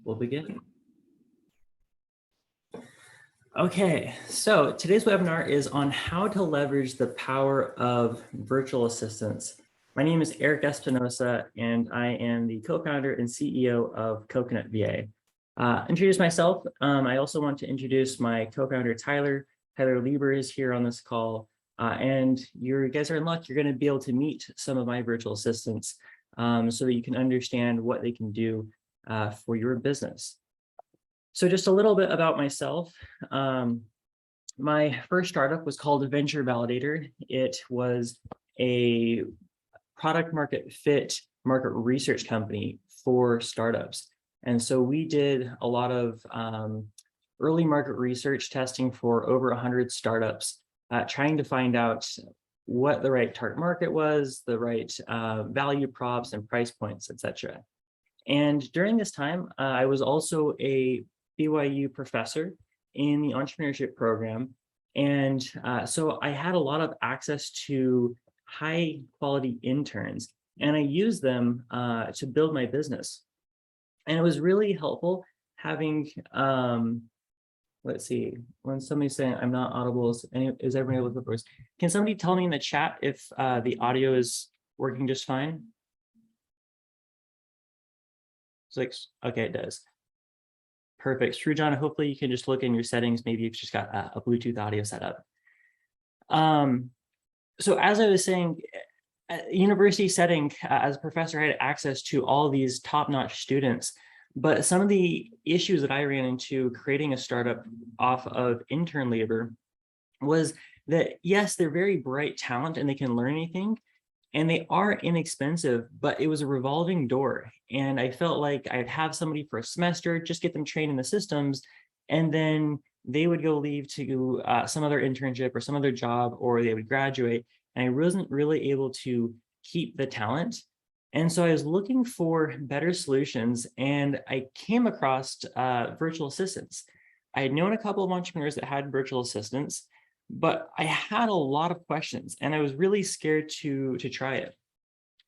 we'll begin. Okay, so today's webinar is on how to leverage the power of virtual assistants. My name is Eric Espinosa, and I am the co-founder and CEO of Coconut VA. Introduce myself. I also want to introduce my co-founder, Tyler. Tyler Lieber is here on this call. And you guys are in luck. You're going to be able to meet some of my virtual assistants so that you can understand what they can do for your business. So just a little bit about myself. My first startup was called a Venture Validator. It was a product market fit market research company for startups. And so we did a lot of early market research testing for over 100 startups, trying to find out what the right target market was, the right value props and price points, etc. And during this time, I was also a BYU professor in the entrepreneurship program. And so I had a lot of access to high quality interns, and I used them to build my business. And it was really helpful having, let's see, when somebody's saying I'm not audible, is everyone able to voice? Can somebody tell me in the chat if the audio is working just fine? It's like, okay, it does. Perfect. Srujan, hopefully you can just look in your settings. Maybe you've just got a Bluetooth audio set up. So as I was saying, at university setting, as a professor, I had access to all these top-notch students. But some of the issues that I ran into creating a startup off of intern labor was that, yes, they're very bright talent and they can learn anything, and they are inexpensive, but it was a revolving door. And I felt like I'd have somebody for a semester, just get them trained in the systems, and then they would go leave to some other internship or some other job, or they would graduate. And I wasn't really able to keep the talent. And so I was looking for better solutions, and I came across virtual assistants. I had known a couple of entrepreneurs that had virtual assistants, but I had a lot of questions and I was really scared to try it.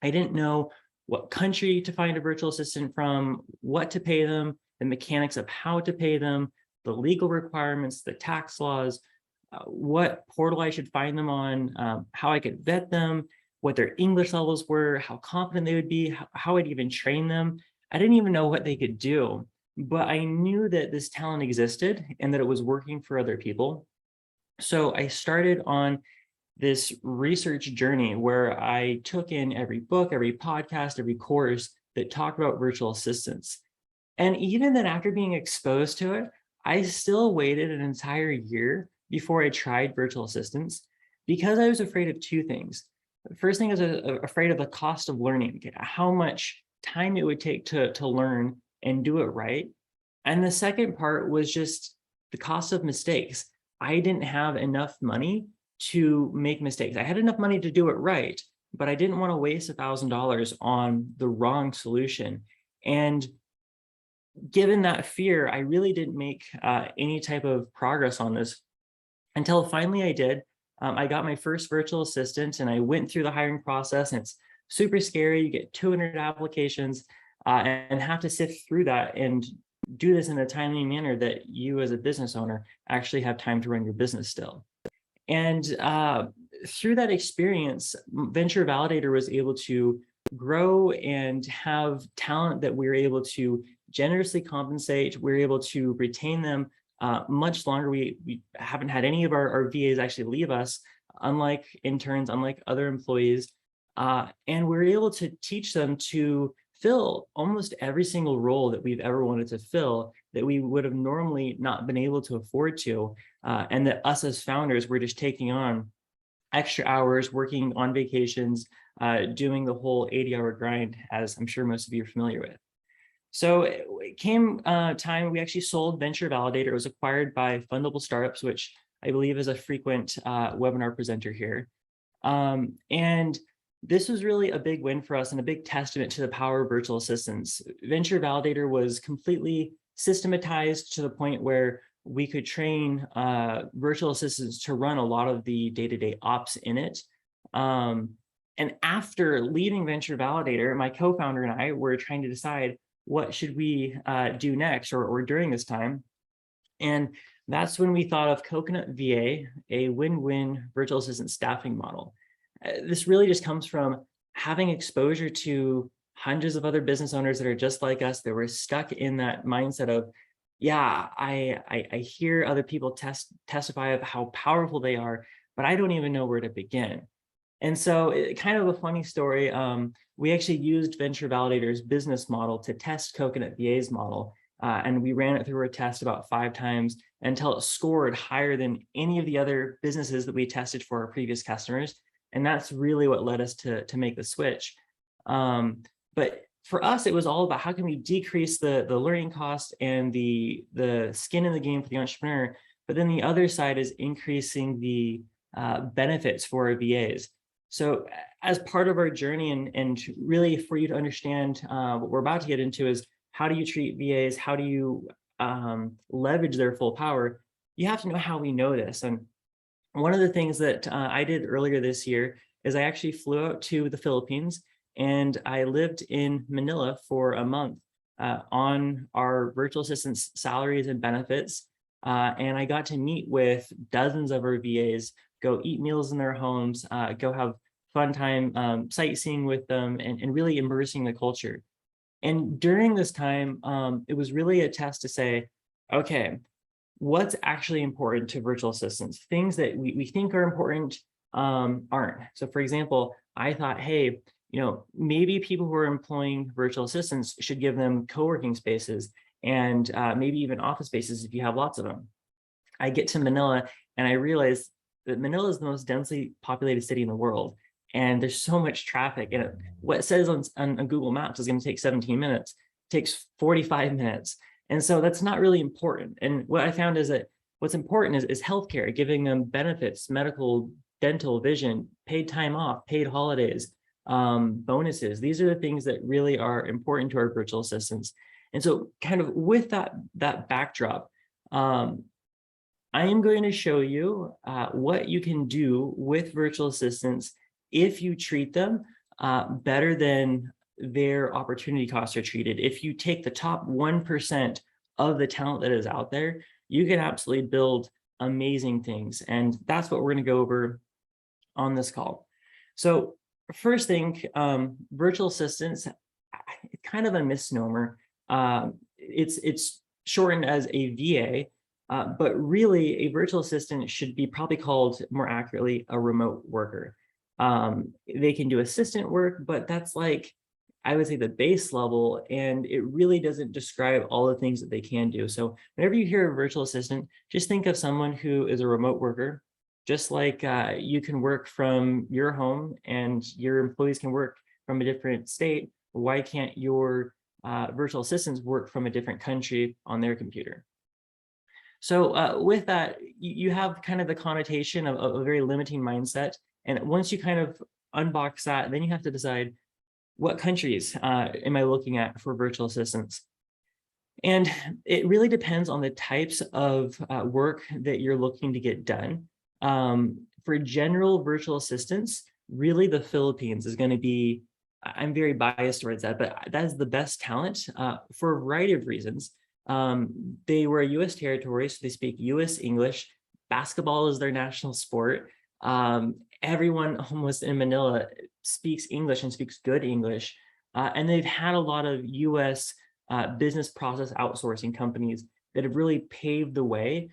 I didn't know what country to find a virtual assistant from, what to pay them, the mechanics of how to pay them, the legal requirements, the tax laws, what portal I should find them on, how I could vet them, what their English levels were, how confident they would be, how I'd even train them. I didn't even know what they could do, but I knew that this talent existed and that it was working for other people. So I started on this research journey where I took in every book, every podcast, every course that talked about virtual assistants. And even then, after being exposed to it, I still waited an entire year before I tried virtual assistants because I was afraid of two things. The first thing is afraid of the cost of learning, how much time it would take to learn and do it right. And the second part was just the cost of mistakes. I didn't have enough money to make mistakes. I had enough money to do it right, but I didn't want to waste $1,000 on the wrong solution. And given that fear, I really didn't make any type of progress on this until finally I did. I got my first virtual assistant and I went through the hiring process, and it's super scary. You get 200 applications and have to sift through that and do this in a timely manner that you as a business owner actually have time to run your business still. And through that experience, Venture Validator was able to grow and have talent that we were able to generously compensate. We were able to retain them much longer. We haven't had any of our VAs actually leave us, unlike interns, unlike other employees. And we're able to teach them to fill almost every single role that we've ever wanted to fill that we would have normally not been able to afford to. And that us as founders, we're just taking on extra hours, working on vacations, doing the whole 80-hour grind, as I'm sure most of you are familiar with. So it came time, we actually sold Venture Validator. It was acquired by Fundable Startups, which I believe is a frequent webinar presenter here. And this was really a big win for us and a big testament to the power of virtual assistants. Venture Validator was completely systematized to the point where we could train virtual assistants to run a lot of the day-to-day ops in it. And after leaving Venture Validator, my co-founder and I were trying to decide what should we do next or during this time? And that's when we thought of Coconut VA, a win-win virtual assistant staffing model. This really just comes from having exposure to hundreds of other business owners that are just like us, that were stuck in that mindset of, yeah, I hear other people testify of how powerful they are, but I don't even know where to begin. And so kind of a funny story, we actually used Venture Validator's business model to test Coconut VA's model. And we ran it through a test about 5 times until it scored higher than any of the other businesses that we tested for our previous customers. And that's really what led us to make the switch. But for us, it was all about how can we decrease the learning cost and the skin in the game for the entrepreneur. But then the other side is increasing the benefits for our VAs. So as part of our journey and really for you to understand what we're about to get into is how do you treat VAs? How do you leverage their full power? You have to know how we know this. And one of the things that I did earlier this year is I actually flew out to the Philippines and I lived in Manila for a month on our virtual assistants' salaries and benefits. And I got to meet with dozens of our VAs, go eat meals in their homes, go have fun time sightseeing with them and really immersing the culture. And during this time, it was really a test to say, okay, what's actually important to virtual assistants? Things that we think are important aren't. So for example, I thought, hey, maybe people who are employing virtual assistants should give them co-working spaces and maybe even office spaces if you have lots of them. I get to Manila and I realized that Manila is the most densely populated city in the world. And there's so much traffic. And what it says on Google Maps is going to take 17 minutes, takes 45 minutes. And so that's not really important. And what I found is that what's important is healthcare, giving them benefits, medical, dental, vision, paid time off, paid holidays, bonuses. These are the things that really are important to our virtual assistants. And so kind of with that backdrop, I am going to show you what you can do with virtual assistants if you treat them better than their opportunity costs are treated. If you take the top 1% of the talent that is out there, you can absolutely build amazing things. And that's what we're going to go over on this call. So first thing, virtual assistants, it's kind of a misnomer. It's shortened as a VA, but really a virtual assistant should be probably called more accurately a remote worker. They can do assistant work, but that's like, I would say the base level, and it really doesn't describe all the things that they can do. So whenever you hear a virtual assistant, just think of someone who is a remote worker, just like you can work from your home and your employees can work from a different state. Why can't your virtual assistants work from a different country on their computer? So with that, you have kind of the connotation of a very limiting mindset. And once you kind of unbox that, then you have to decide what countries am I looking at for virtual assistants. And it really depends on the types of work that you're looking to get done. For general virtual assistants, really the Philippines is going to be, I'm very biased towards that, but that is the best talent for a variety of reasons. They were a US territory, so they speak US English. Basketball is their national sport. Everyone almost in Manila speaks English and speaks good English. And they've had a lot of US business process outsourcing companies that have really paved the way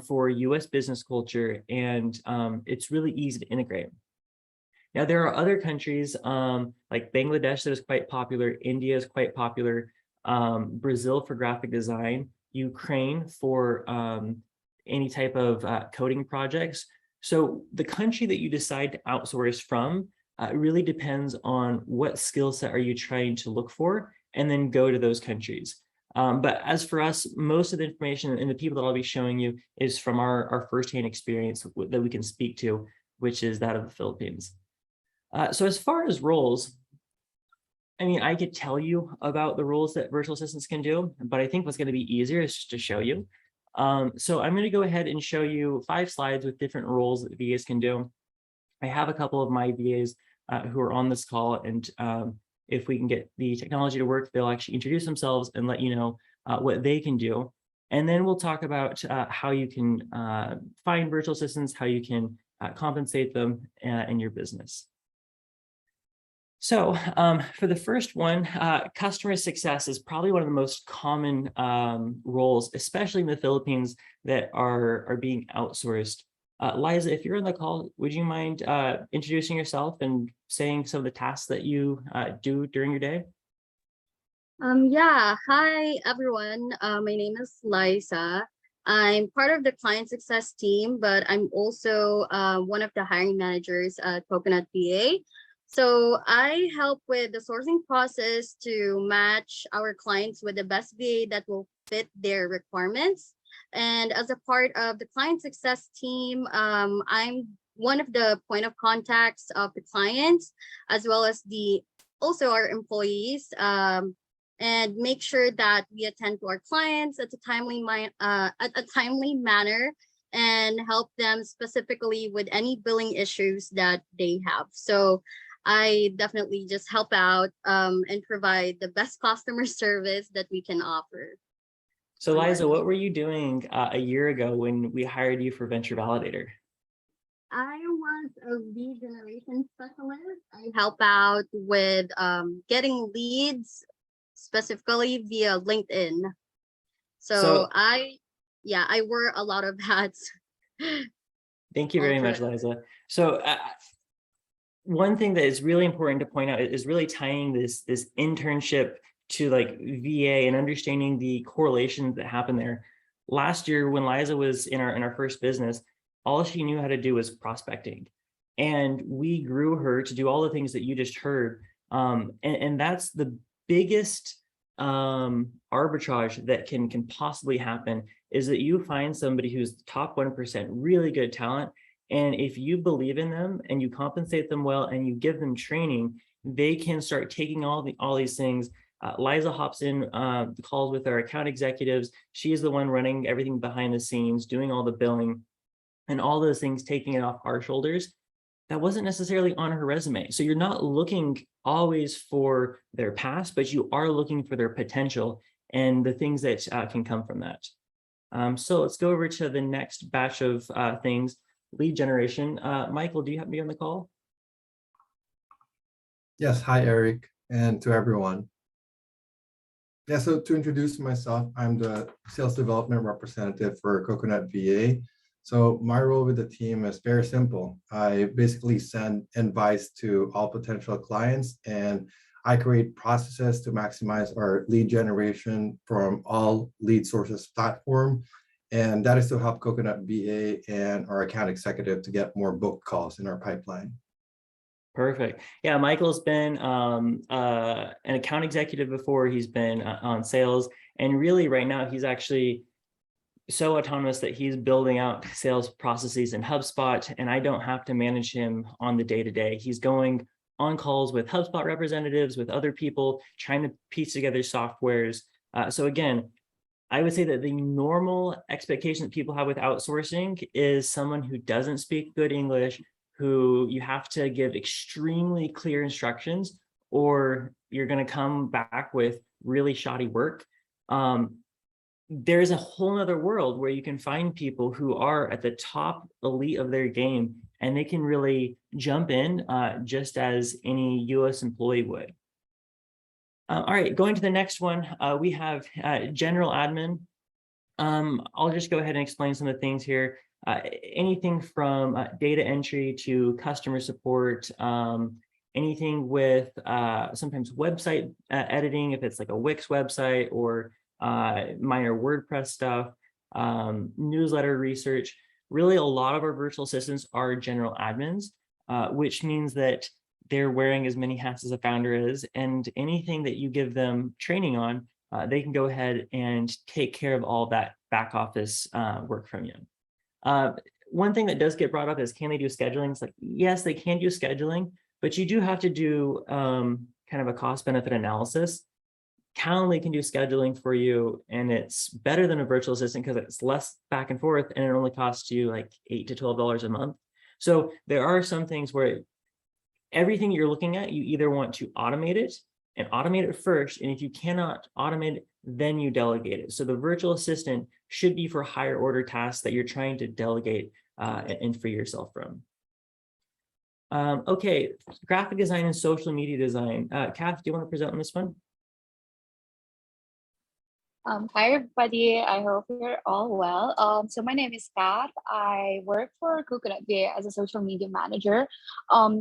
for US business culture, and it's really easy to integrate. Now, there are other countries like Bangladesh that is quite popular, India is quite popular, Brazil for graphic design, Ukraine for any type of coding projects. So the country that you decide to outsource from really depends on what skill set are you trying to look for, and then go to those countries. But as for us, most of the information and the people that I'll be showing you is from our firsthand experience that we can speak to, which is that of the Philippines. So as far as roles, I mean, I could tell you about the roles that virtual assistants can do, but I think what's going to be easier is just to show you. So I'm going to go ahead and show you 5 slides with different roles that VAs can do. I have a couple of my VAs who are on this call, and if we can get the technology to work, they'll actually introduce themselves and let you know what they can do. And then we'll talk about how you can find virtual assistants, how you can compensate them in your business. So for the first one, customer success is probably one of the most common roles, especially in the Philippines, that are being outsourced. Liza, if you're on the call, would you mind introducing yourself and saying some of the tasks that you do during your day? Yeah, hi everyone. My name is Liza. I'm part of the client success team, but I'm also one of the hiring managers at Coconut VA. So I help with the sourcing process to match our clients with the best VA that will fit their requirements. And as a part of the client success team, I'm one of the point of contacts of the clients, as well as the also our employees. And make sure that we attend to our clients at a timely manner and help them specifically with any billing issues that they have. So I definitely just help out and provide the best customer service that we can offer. So Liza, what were you doing a year ago when we hired you for Venture Validator? I was a lead generation specialist. I help out with getting leads specifically via LinkedIn. So I wear a lot of hats. Thank you very much, Liza. So one thing that is really important to point out is really tying this internship to like VA and understanding the correlations that happen there. Last year, when Liza was in our first business, all she knew how to do was prospecting. And we grew her to do all the things that you just heard. And that's the biggest arbitrage that can possibly happen, is that you find somebody who's top 1% really good talent. And if you believe in them and you compensate them well and you give them training, they can start taking all these things. Liza hops in the calls with our account executives. She is the one running everything behind the scenes, doing all the billing and all those things, taking it off our shoulders. That wasn't necessarily on her resume. So you're not looking always for their past, but you are looking for their potential and the things that can come from that. So let's go over to the next batch of things. Lead generation. Michael, do you have me on the call? Yes, hi, Eric, and to everyone. Yeah, so to introduce myself, I'm the sales development representative for Coconut VA. So my role with the team is very simple. I basically send invites to all potential clients, and I create processes to maximize our lead generation from all lead sources platform. And that is to help Coconut VA and our account executive to get more booked calls in our pipeline. Perfect. Yeah, Michael's been an account executive before. He's been on sales, and really right now he's actually so autonomous that he's building out sales processes in HubSpot, and I don't have to manage him on the day-to-day. He's going on calls with HubSpot representatives, with other people, trying to piece together softwares. So again, I would say that the normal expectation that people have with outsourcing is someone who doesn't speak good English, who you have to give extremely clear instructions, or you're going to come back with really shoddy work. There's a whole nother world where you can find people who are at the top elite of their game, and they can really jump in just as any US employee would. All right, going to the next one, we have general admin. I'll just go ahead and explain some of the things here. Anything from data entry to customer support, anything with sometimes website editing, if it's like a Wix website, or minor WordPress stuff, newsletter research. Really, a lot of our virtual assistants are general admins, which means that they're wearing as many hats as a founder is, and anything that you give them training on, they can go ahead and take care of all that back office work from you. One thing that does get brought up is, can they do scheduling? It's like, yes, they can do scheduling, but you do have to do kind of a cost benefit analysis. Calendly can do scheduling for you, and it's better than a virtual assistant because it's less back and forth, and it only costs you like $8 to $12 a month. So there are some things where everything you're looking at, you either want to automate it and automate it first. And if you cannot automate it, then you delegate it. So the virtual assistant should be for higher order tasks that you're trying to delegate and free yourself from. Okay, graphic design and social media design. Kath, do you want to present on this one? Hi, everybody. I hope you're all well. So my name is Kat. I work for Coconut VA as a social media manager.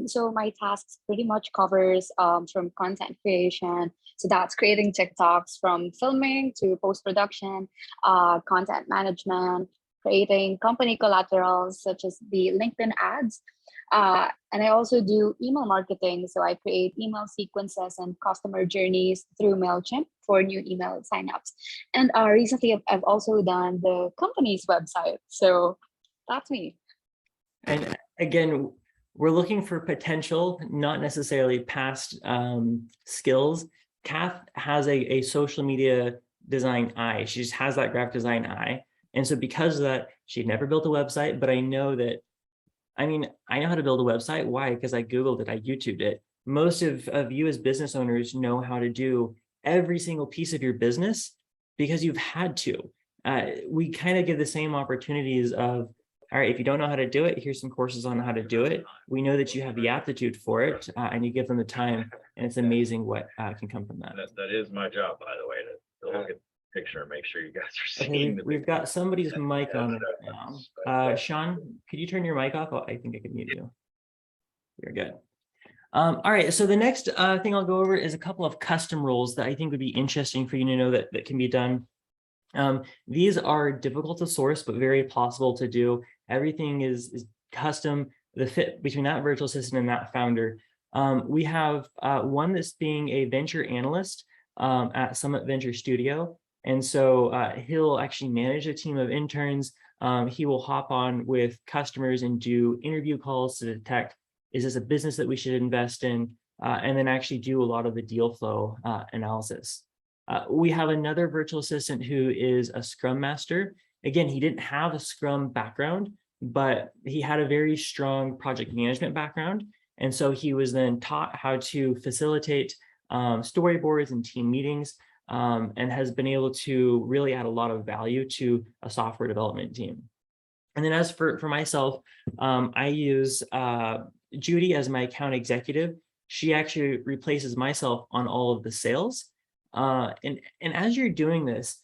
So my tasks pretty much covers from content creation. So that's creating TikToks, from filming to post-production, content management, creating company collaterals such as the LinkedIn ads. And I also do email marketing. So I create email sequences and customer journeys through MailChimp for new email signups. And recently, I've also done the company's website. So that's me. And again, we're looking for potential, not necessarily past skills. Kath has a social media design eye. She just has that graphic design eye. And so because of that, she'd never built a website, but I know that, I mean, I know how to build a website. Why? Because I Googled it, I YouTubed it. Most of you as business owners know how to do every single piece of your business because you've had to. We kind of give the same opportunities of, all right, if you don't know how to do it, here's some courses on how to do it. We know that you have the aptitude for it, and you give them the time, and it's amazing what can come from that. That is my job, by the way, to look at the picture and make sure you guys are Okay, seeing we've got somebody's mic on Yeah, now. Sean, could you turn your mic off? Oh, I think I can mute you. You're good. All right, so the next thing I'll go over is a couple of custom roles that I think would be interesting for you to know that can be done. These are difficult to source, but very possible to do. Everything is custom, the fit between that virtual assistant and that founder. We have one that's being a venture analyst at Summit Venture Studio. And so he'll actually manage a team of interns. He will hop on with customers and do interview calls to detect, is this a business that we should invest in? And then actually do a lot of the deal flow analysis. We have another virtual assistant who is a Scrum Master. Again, he didn't have a Scrum background, but he had a very strong project management background. And so he was then taught how to facilitate storyboards and team meetings, and has been able to really add a lot of value to a software development team. And then as for myself, I use Judy as my account executive. She actually replaces myself on all of the sales. And as you're doing this,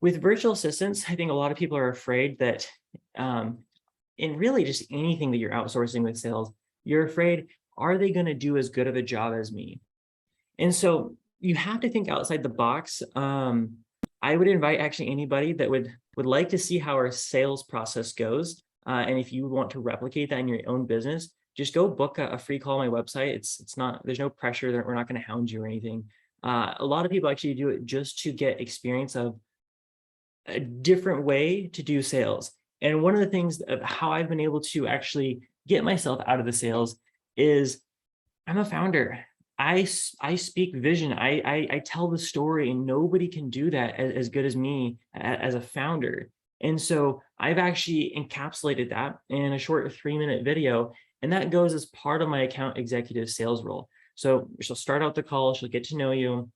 with virtual assistants, I think a lot of people are afraid that in really just anything that you're outsourcing with sales, you're afraid, are they going to do as good of a job as me? And so you have to think outside the box. I would invite actually anybody that would like to see how our sales process goes. And if you want to replicate that in your own business, just go book a free call on my website. It's not, there's no pressure that we're not going to hound you or anything. A lot of people actually do it just to get experience of a different way to do sales. And one of the things of how I've been able to actually get myself out of the sales is I'm a founder. I speak vision. I tell the story, and nobody can do that as good as me as a founder. And so I've actually encapsulated that in a short 3-minute video, and that goes as part of my account executive sales role. So she'll start out the call, she'll get to know you,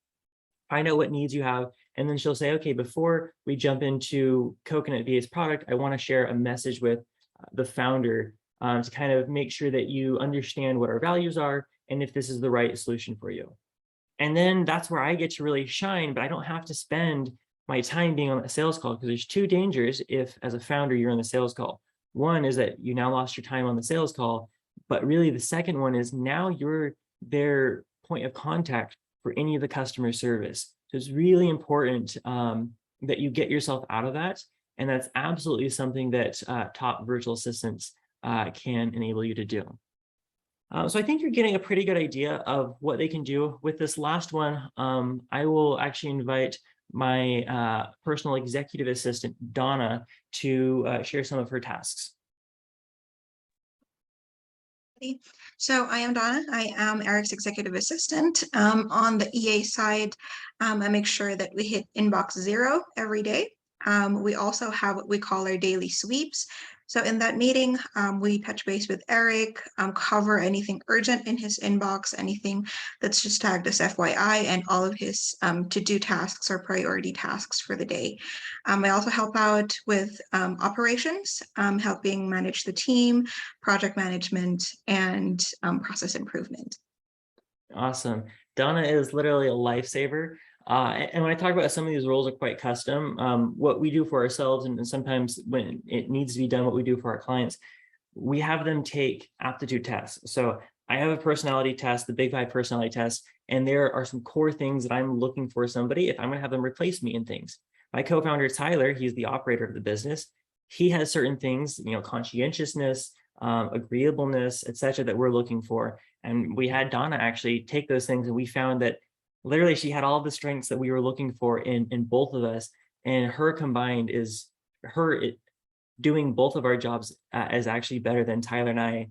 find out what needs you have, and then she'll say, okay, before we jump into Coconut VA's product, I want to share a message with the founder to kind of make sure that you understand what our values are and if this is the right solution for you. And then that's where I get to really shine, but I don't have to spend my time being on a sales call, because there's 2 dangers if, as a founder, you're on the sales call. One is that you now lost your time on the sales call, but really the second one is now you're their point of contact for any of the customer service. So it's really important that you get yourself out of that. And that's absolutely something that top virtual assistants can enable you to do. So I think you're getting a pretty good idea of what they can do. With this last one, I will actually invite my personal executive assistant, Donna, to share some of her tasks. So I am Donna. I am Eric's executive assistant. On the EA side, I make sure that we hit inbox 0 every day. We also have what we call our daily sweeps. So in that meeting, we touch base with Eric, cover anything urgent in his inbox, anything that's just tagged as FYI, and all of his to-do tasks or priority tasks for the day. I also help out with operations, helping manage the team, project management, and process improvement. Awesome. Donna is literally a lifesaver. And when I talk about some of these roles are quite custom, what we do for ourselves, and sometimes when it needs to be done, what we do for our clients, we have them take aptitude tests. So I have a personality test, the Big 5 personality test, and there are some core things that I'm looking for somebody if I'm going to have them replace me in things. My co-founder, Tyler, he's the operator of the business. He has certain things, conscientiousness, agreeableness, etc., that we're looking for. And we had Donna actually take those things, and we found that literally she had all the strengths that we were looking for in both of us. And her combined is doing both of our jobs is actually better than Tyler and I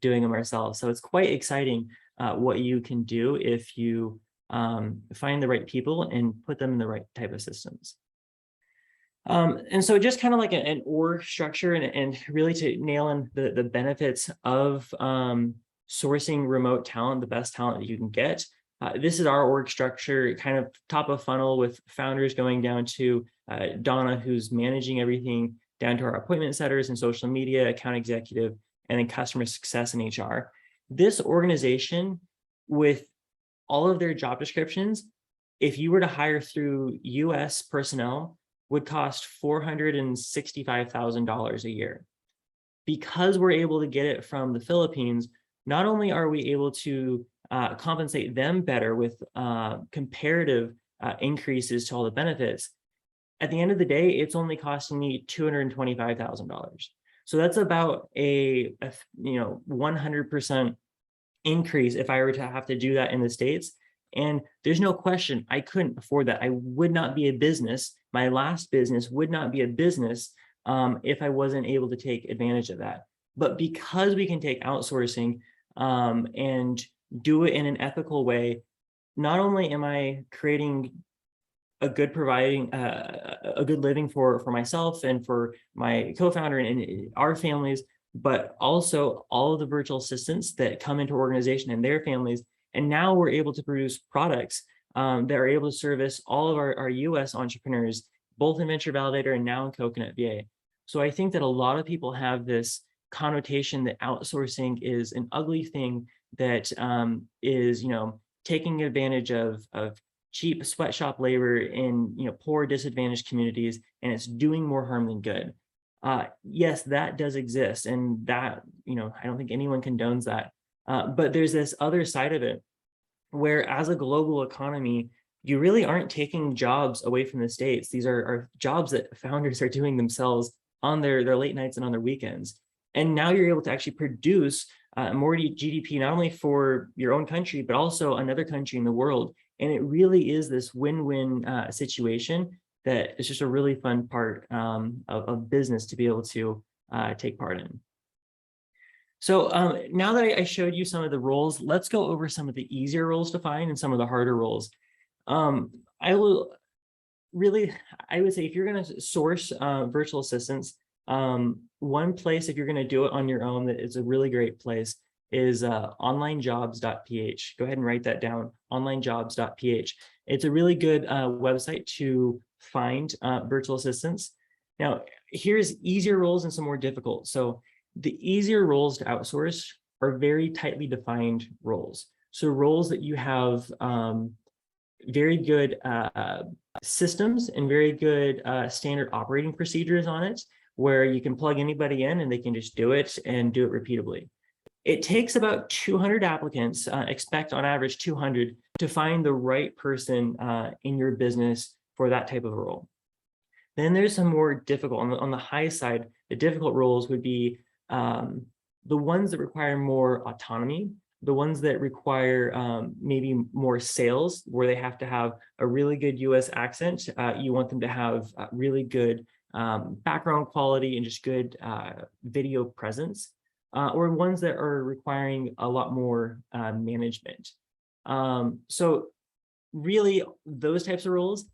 doing them ourselves. So it's quite exciting what you can do if you find the right people and put them in the right type of systems. And so just kind of like an org structure and really to nail in the benefits of sourcing remote talent, the best talent that you can get. This is our org structure, kind of top of funnel with founders going down to Donna, who's managing everything, down to our appointment setters and social media, account executive, and then customer success and HR. This organization, with all of their job descriptions, if you were to hire through US personnel, would cost $465,000 a year. Because we're able to get it from the Philippines, not only are we able to compensate them better with comparative increases to all the benefits, at the end of the day, it's only costing me $225,000. So that's about a 100% increase if I were to have to do that in the States. And there's no question I couldn't afford that. I would not be a business. My last business would not be a business if I wasn't able to take advantage of that. But because we can take outsourcing and do it in an ethical way, not only am I creating a good a good living for myself and for my co-founder and our families, but also all of the virtual assistants that come into organization and their families. And now we're able to produce products that are able to service all of our US entrepreneurs, both in Venture Validator and now in Coconut VA. So I think that a lot of people have this connotation that outsourcing is an ugly thing that is, taking advantage of cheap sweatshop labor in poor, disadvantaged communities, and it's doing more harm than good. Yes, that does exist, and that I don't think anyone condones that. But there's this other side of it, where as a global economy, you really aren't taking jobs away from the States. These are jobs that founders are doing themselves on their late nights and on their weekends. And now you're able to actually produce more GDP, not only for your own country, but also another country in the world. And it really is this win-win situation that is just a really fun part of business to be able to take part in. So now that I showed you some of the roles, let's go over some of the easier roles to find and some of the harder roles. I would say if you're going to source virtual assistants, one place, if you're going to do it on your own, that is a really great place is onlinejobs.ph. Go ahead and write that down, onlinejobs.ph. It's a really good website to find virtual assistants. Now, here's easier roles and some more difficult. So the easier roles to outsource are very tightly defined roles. So roles that you have very good systems and very good standard operating procedures on it, where you can plug anybody in and they can just do it and do it repeatably. It takes about 200 applicants, expect on average 200, to find the right person in your business for that type of role. Then there's some more difficult, on the high side, the difficult roles would be the ones that require more autonomy, the ones that require maybe more sales, where they have to have a really good US accent. You want them to have really good background quality and just good video presence, or ones that are requiring a lot more management. So really those types of roles,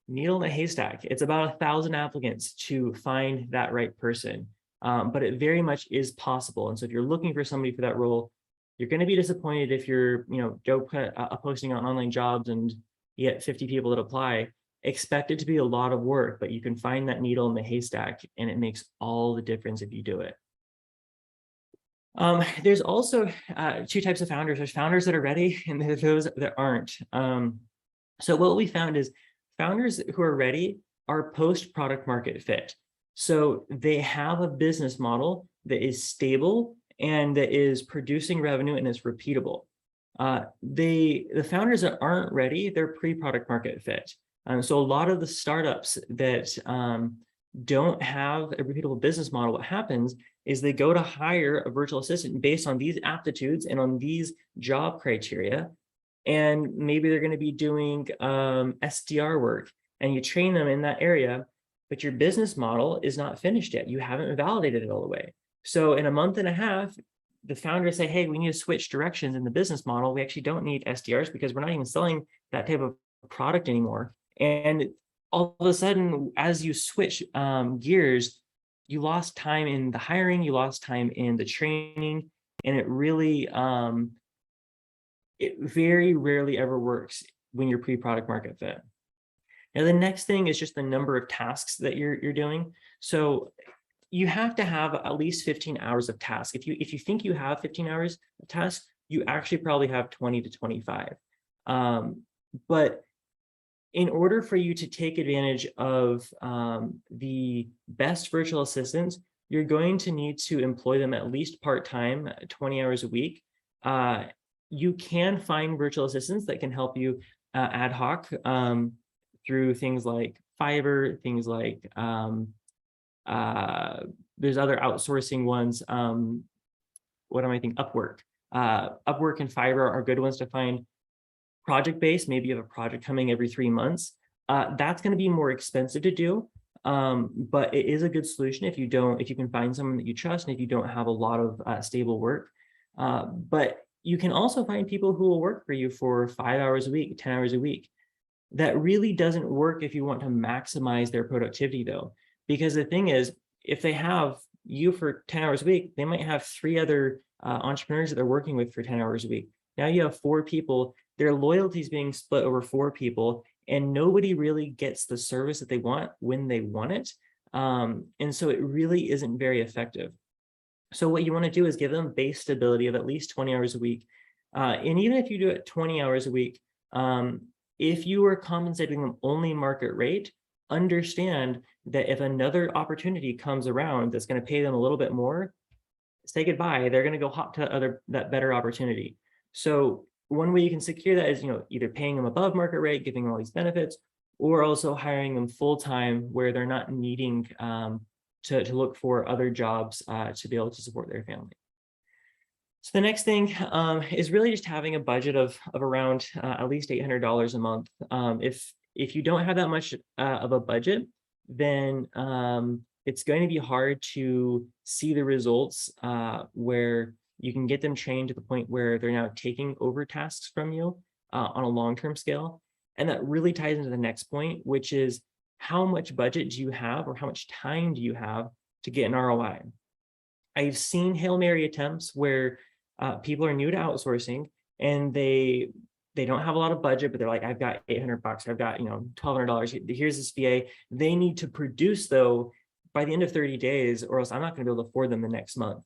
needle in a haystack. It's about 1,000 applicants to find that right person. but it very much is possible. And so if you're looking for somebody for that role, you're going to be disappointed if you're, Joe put a posting on online jobs and you get 50 people that apply. Expect it to be a lot of work, but you can find that needle in the haystack, and it makes all the difference if you do it. There's also two types of founders. There's founders that are ready, and there's those that aren't. So what we found is founders who are ready are post product market fit. So they have a business model that is stable and that is producing revenue and is repeatable. The founders that aren't ready, they're pre-product market fit. So a lot of the startups that don't have a repeatable business model, what happens is they go to hire a virtual assistant based on these aptitudes and on these job criteria. And maybe they're going to be doing SDR work, and you train them in that area, but your business model is not finished yet. You haven't validated it all the way. So in a month and a half, the founders say, hey, we need to switch directions in the business model. We actually don't need SDRs because we're not even selling that type of product anymore. And all of a sudden, as you switch gears, you lost time in the hiring, you lost time in the training, and it really, it very rarely ever works when you're pre-product market fit. Now, the next thing is just the number of tasks that you're doing. So you have to have at least 15 hours of task. If you think you have 15 hours of task, you actually probably have 20 to 25. But in order for you to take advantage of the best virtual assistants, you're going to need to employ them at least part-time, 20 hours a week. You can find virtual assistants that can help you ad hoc through things like Fiverr, things like there's other outsourcing ones. What am I thinking? Upwork. Upwork and Fiverr are good ones to find. Project-based, maybe you have a project coming every 3 months. That's going to be more expensive to do, but it is a good solution if you can find someone that you trust and if you don't have a lot of stable work. But you can also find people who will work for you for 5 hours a week, 10 hours a week. That really doesn't work if you want to maximize their productivity, though, because the thing is, if they have you for 10 hours a week, they might have 3 other entrepreneurs that they're working with for 10 hours a week. Now you have 4 people, their loyalty is being split over 4 people, and nobody really gets the service that they want when they want it. And so it really isn't very effective. So what you want to do is give them base stability of at least 20 hours a week. And even if you do it 20 hours a week, if you are compensating them only market rate, understand that if another opportunity comes around that's going to pay them a little bit more, say goodbye. They're going to go hop to that better opportunity. So one way you can secure that is, either paying them above market rate, giving them all these benefits, or also hiring them full time where they're not needing to look for other jobs to be able to support their family. So the next thing is really just having a budget of around at least $800 a month. If you don't have that much of a budget, then it's going to be hard to see the results where you can get them trained to the point where they're now taking over tasks from you on a long-term scale. And that really ties into the next point, which is how much budget do you have or how much time do you have to get an ROI? I've seen Hail Mary attempts where people are new to outsourcing and they don't have a lot of budget, but they're like, I've got $800, I've got, $1,200, here's this VA. They need to produce though by the end of 30 days, or else I'm not going to be able to afford them the next month.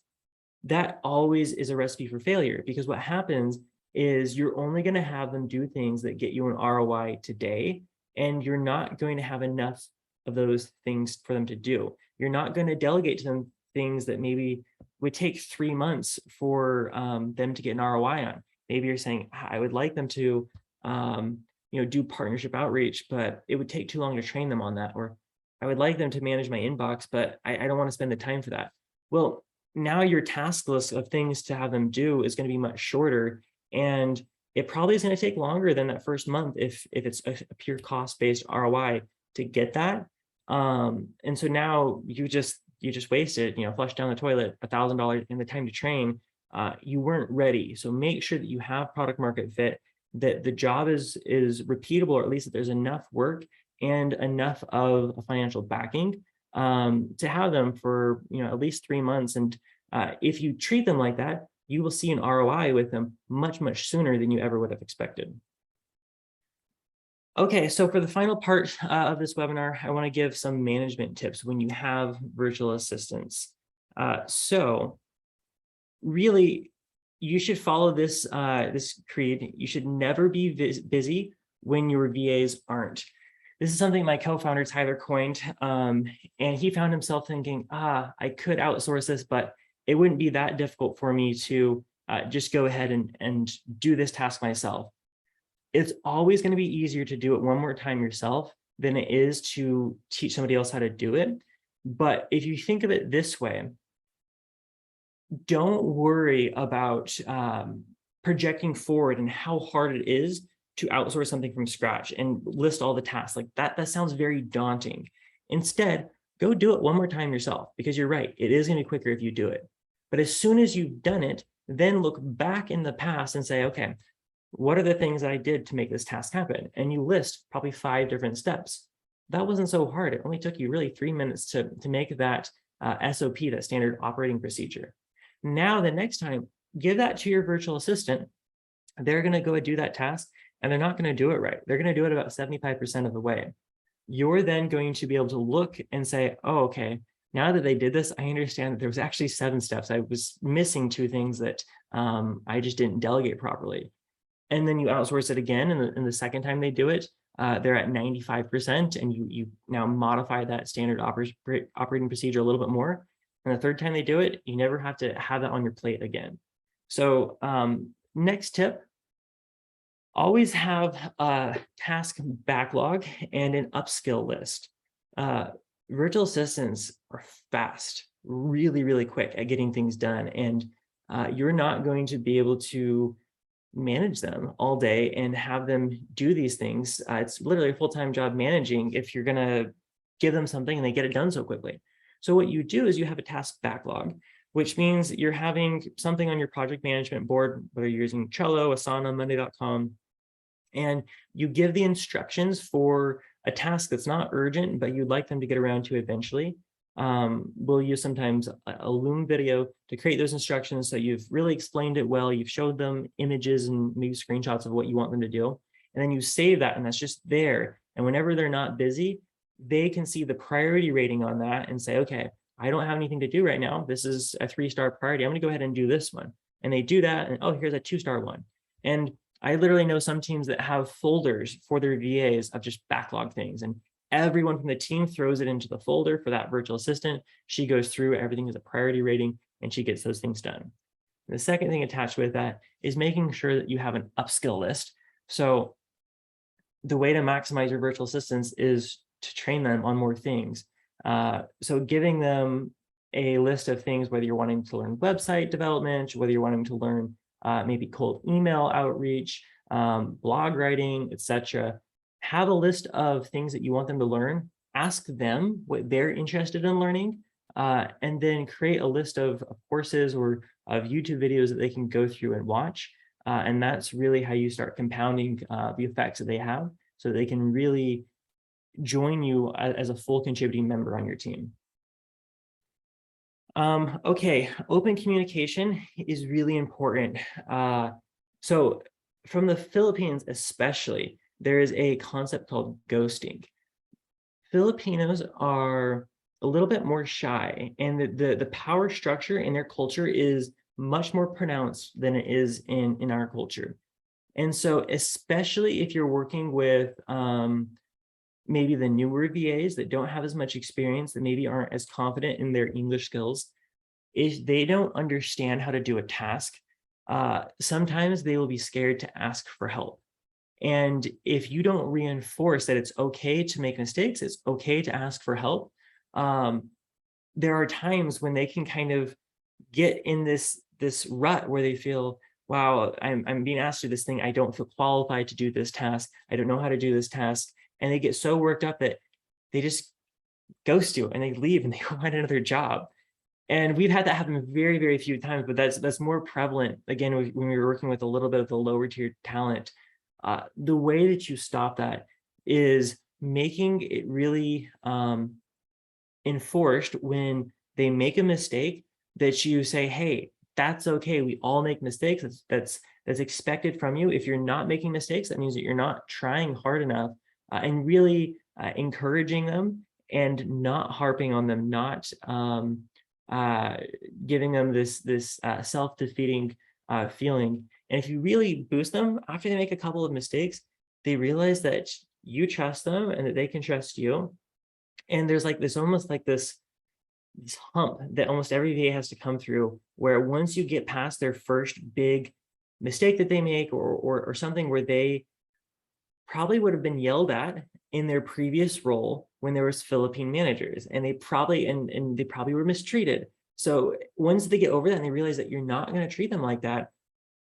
That always is a recipe for failure, because what happens is you're only going to have them do things that get you an ROI today, and you're not going to have enough of those things for them to do. You're not going to delegate to them things that maybe would take 3 months for them to get an ROI on. Maybe you're saying, I would like them to do partnership outreach, but it would take too long to train them on that. Or I would like them to manage my inbox, but I don't want to spend the time for that. Well, now your task list of things to have them do is going to be much shorter, and it probably is going to take longer than that first month if it's a pure cost-based ROI to get that. And so now you just wasted, flushed down the toilet $1,000 in the time to train. You weren't ready. So make sure that you have product market fit, that the job is repeatable, or at least that there's enough work and enough of a financial backing to have them for at least 3 months. And if you treat them like that, you will see an ROI with them much, much sooner than you ever would have expected. Okay, so for the final part of this webinar, I want to give some management tips when you have virtual assistants. So really, you should follow this creed. You should never be busy when your VAs aren't. This is something my co-founder Tyler coined, and he found himself thinking, I could outsource this, but it wouldn't be that difficult for me to just go ahead and do this task myself. It's always going to be easier to do it one more time yourself than it is to teach somebody else how to do it. But if you think of it this way, don't worry about projecting forward and how hard it is to outsource something from scratch and list all the tasks. Like that sounds very daunting. Instead, go do it one more time yourself, because you're right, it is going to be quicker if you do it. But as soon as you've done it, then look back in the past and say, okay, what are the things that I did to make this task happen? And you list probably 5 different steps. That wasn't so hard. It only took you really 3 minutes to make that SOP, that standard operating procedure. Now, the next time, give that to your virtual assistant. They're going to go and do that task, and they're not going to do it right. They're going to do it about 75% of the way. You're then going to be able to look and say, oh, okay, now that they did this, I understand that there was actually 7 steps. I was missing 2 things that I just didn't delegate properly. And then you outsource it again, and the second time they do it, they're at 95%, and you now modify that standard operating procedure a little bit more. And the third time they do it, you never have to have that on your plate again. So next tip, always have a task backlog and an upskill list. Virtual assistants are fast, really, really quick at getting things done. And you're not going to be able to manage them all day and have them do these things. It's literally a full-time job managing if you're going to give them something and they get it done so quickly. So what you do is you have a task backlog, which means you're having something on your project management board, whether you're using Trello, Asana, Monday.com, and you give the instructions for a task that's not urgent, but you'd like them to get around to eventually. We'll use sometimes a Loom video to create those instructions. So you've really explained it well. You've showed them images and maybe screenshots of what you want them to do. And then you save that, and that's just there. And whenever they're not busy, they can see the priority rating on that and say, okay, I don't have anything to do right now. This is a 3-star priority. I'm going to go ahead and do this one. And they do that. And oh, here's a 2-star one. And I literally know some teams that have folders for their VAs of just backlog things. And everyone from the team throws it into the folder for that virtual assistant. She goes through everything as a priority rating, and she gets those things done. And the second thing attached with that is making sure that you have an upskill list. So the way to maximize your virtual assistants is to train them on more things. So giving them a list of things, whether you're wanting to learn website development, whether you're wanting to learn maybe cold email outreach, blog writing, etc. Have a list of things that you want them to learn. Ask them what they're interested in learning, and then create a list of courses or of YouTube videos that they can go through and watch. And that's really how you start compounding the effects that they have, so they can really join you as a full contributing member on your team. Okay, open communication is really important. So from the Philippines especially, there is a concept called ghosting. Filipinos are a little bit more shy, and the power structure in their culture is much more pronounced than it is in our culture. And so especially if you're working with maybe the newer VAs that don't have as much experience, that maybe aren't as confident in their English skills, if they don't understand how to do a task, sometimes they will be scared to ask for help. And if you don't reinforce that it's okay to make mistakes, it's okay to ask for help, there are times when they can kind of get in this rut where they feel, wow, I'm being asked to do this thing. I don't feel qualified to do this task. I don't know how to do this task. And they get so worked up that they just ghost you and they leave and they go find another job. And we've had that happen very, very few times, but that's more prevalent, again, when we were working with a little bit of the lower tier talent. The way that you stop that is making it really enforced when they make a mistake, that you say, hey, that's okay. We all make mistakes. That's expected from you. If you're not making mistakes, that means that you're not trying hard enough, and really encouraging them and not harping on them, not giving them this self-defeating feeling. And if you really boost them after they make a couple of mistakes, they realize that you trust them and that they can trust you. And there's like this almost like this hump that almost every VA has to come through, where once you get past their first big mistake that they make, or something where they probably would have been yelled at in their previous role when there was Philippine managers, and they probably and they probably were mistreated. So once they get over that and they realize that you're not going to treat them like that,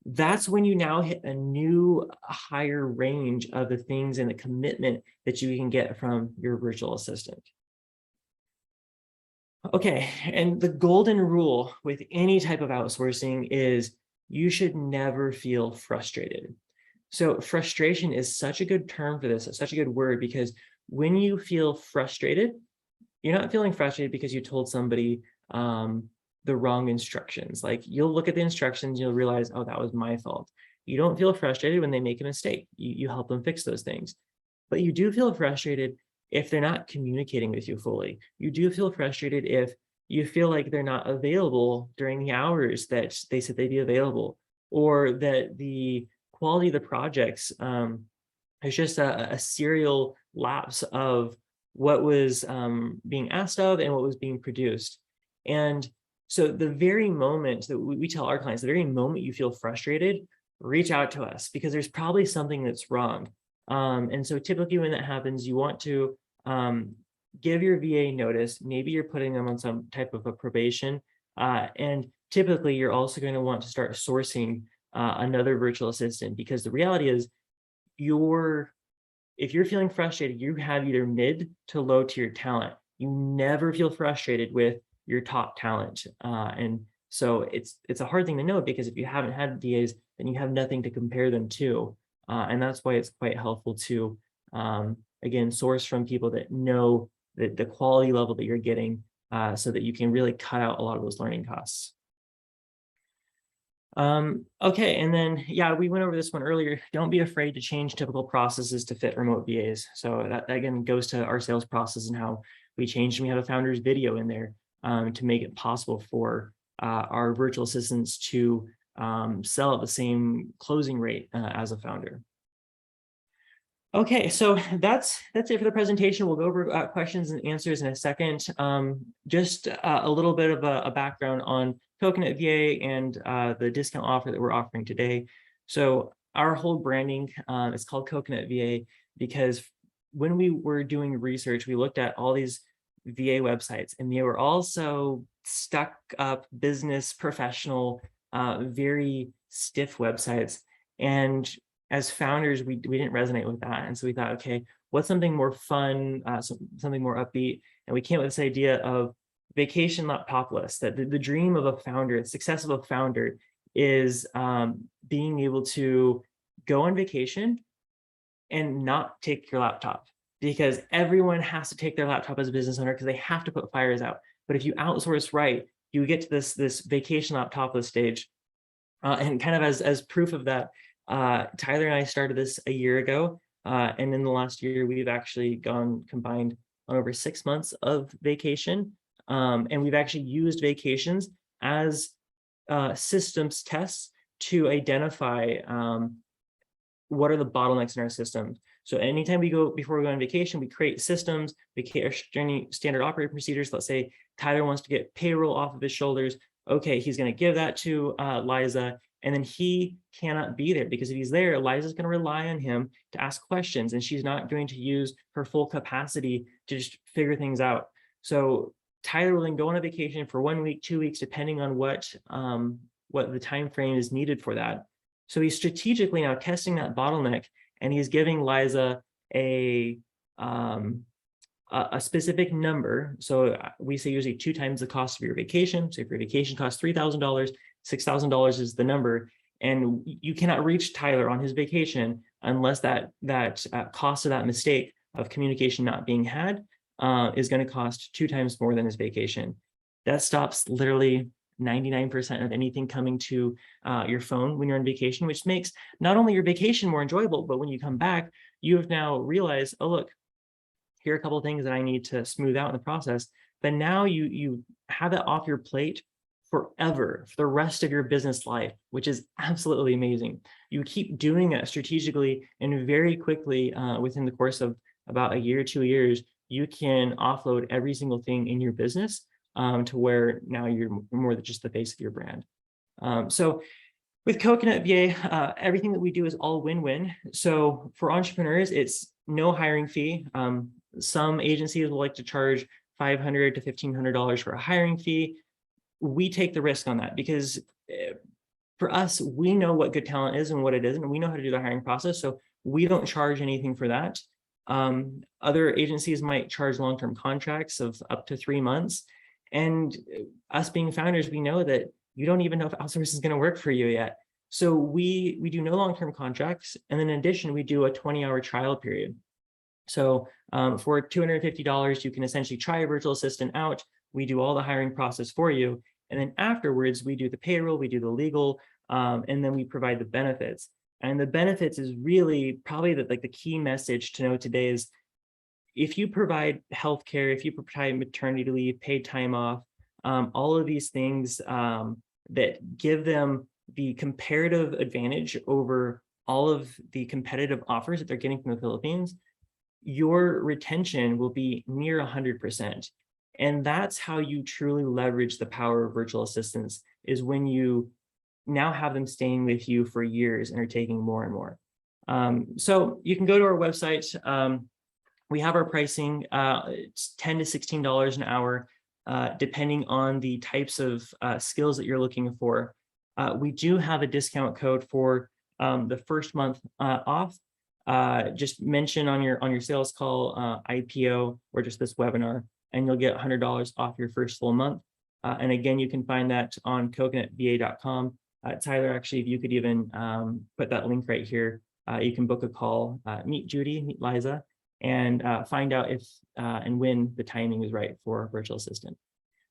that's when you now hit a new higher range of the things and the commitment that you can get from your virtual assistant. Okay, and the golden rule with any type of outsourcing is you should never feel frustrated. So frustration is such a good term for this, such a good word, because when you feel frustrated, you're not feeling frustrated because you told somebody the wrong instructions. Like, you'll look at the instructions, you'll realize, oh, that was my fault. You don't feel frustrated when they make a mistake. You help them fix those things. But you do feel frustrated if they're not communicating with you fully. You do feel frustrated if you feel like they're not available during the hours that they said they'd be available, or that the quality of the projects is just a serial lapse of what was being asked of and what was being produced. And so the very moment that we tell our clients, the very moment you feel frustrated, reach out to us, because there's probably something that's wrong. And so typically when that happens, you want to give your VA notice. Maybe you're putting them on some type of a probation. And typically you're also going to want to start sourcing another virtual assistant, because the reality is if you're feeling frustrated, you have either mid to low tier talent. You never feel frustrated with your top talent. And so it's a hard thing to know, because if you haven't had VAs, then you have nothing to compare them to. And that's why it's quite helpful to, again, source from people that know the quality level that you're getting, so that you can really cut out a lot of those learning costs. Okay, and then, yeah, we went over this one earlier. Don't be afraid to change typical processes to fit remote VAs. So that again goes to our sales process and how we changed. And we have a founder's video in there to make it possible for our virtual assistants to sell at the same closing rate as a founder. Okay, so that's it for the presentation. We'll go over questions and answers in a second. Just a little bit of a background on Coconut VA and the discount offer that we're offering today. So our whole branding is called Coconut VA because when we were doing research, we looked at all these VA websites, and they were also stuck up business professional, very stiff websites. And as founders, we didn't resonate with that. And so we thought, okay, what's something more fun, something more upbeat? And we came up with this idea of vacation laptop list, that the dream of a founder, the success of a founder is being able to go on vacation and not take your laptop, because everyone has to take their laptop as a business owner because they have to put fires out. But if you outsource right, you get to this vacation laptop list stage. And kind of as proof of that, Tyler and I started this a year ago. And in the last year, we've actually gone combined on over 6 months of vacation. And we've actually used vacations as systems tests to identify what are the bottlenecks in our systems. So anytime before we go on vacation, we create systems, we create our standard operating procedures. Let's say Tyler wants to get payroll off of his shoulders. Okay, he's going to give that to Liza, and then he cannot be there, because if he's there, Liza's going to rely on him to ask questions, and she's not going to use her full capacity to just figure things out. So Tyler will then go on a vacation for 1 week, 2 weeks, depending on what the time frame is needed for that. So he's strategically now testing that bottleneck, and he's giving Liza a specific number. So we say usually 2 times the cost of your vacation. So if your vacation costs $3,000, $6,000 is the number, and you cannot reach Tyler on his vacation unless that cost of that mistake of communication not being had is going to cost 2 times more than his vacation. That stops literally 99% of anything coming to your phone when you're on vacation, which makes not only your vacation more enjoyable, but when you come back, you have now realized, oh, look, here are a couple of things that I need to smooth out in the process. But now you have it off your plate forever, for the rest of your business life, which is absolutely amazing. You keep doing it strategically, and very quickly, within the course of about a year, 2 years, you can offload every single thing in your business to where now you're more than just the face of your brand. So with Coconut VA, everything that we do is all win-win. So for entrepreneurs, it's no hiring fee. Some agencies will like to charge $500 to $1,500 for a hiring fee. We take the risk on that because for us, we know what good talent is and what it isn't, and we know how to do the hiring process. So we don't charge anything for that. Other agencies might charge long-term contracts of up to 3 months. And us being founders, we know that you don't even know if outsourcing is going to work for you yet. So we do no long-term contracts. And then in addition, we do a 20-hour trial period. So for $250, you can essentially try a virtual assistant out. We do all the hiring process for you. And then afterwards, we do the payroll, we do the legal, and then we provide the benefits. And the benefits is really probably the key message to know today is if you provide healthcare, if you provide maternity leave, paid time off, all of these things that give them the comparative advantage over all of the competitive offers that they're getting from the Philippines, your retention will be near 100%. And that's how you truly leverage the power of virtual assistants, is when you now have them staying with you for years and are taking more and more. So you can go to our website. We have our pricing, it's $10 to $16 an hour, depending on the types of skills that you're looking for. We do have a discount code for the first month off. Just mention on your sales call IPO or just this webinar, and you'll get $100 off your first full month. And again, you can find that on coconutva.com. Tyler, actually, if you could even put that link right here, you can book a call, meet Judy, meet Liza, and find out if and when the timing is right for a virtual assistant.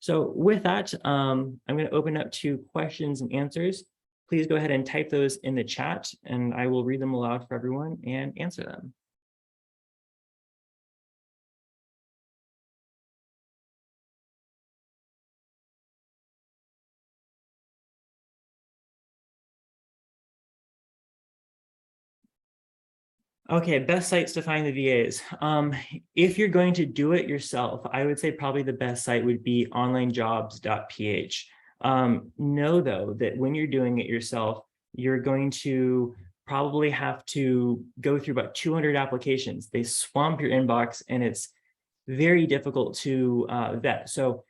So with that, I'm going to open up to questions and answers. Please go ahead and type those in the chat, and I will read them aloud for everyone and answer them. Okay, best sites to find the VAs. If you're going to do it yourself, I would say probably the best site would be onlinejobs.ph. Know though that when you're doing it yourself, you're going to probably have to go through about 200 applications. They swamp your inbox and it's very difficult to vet. So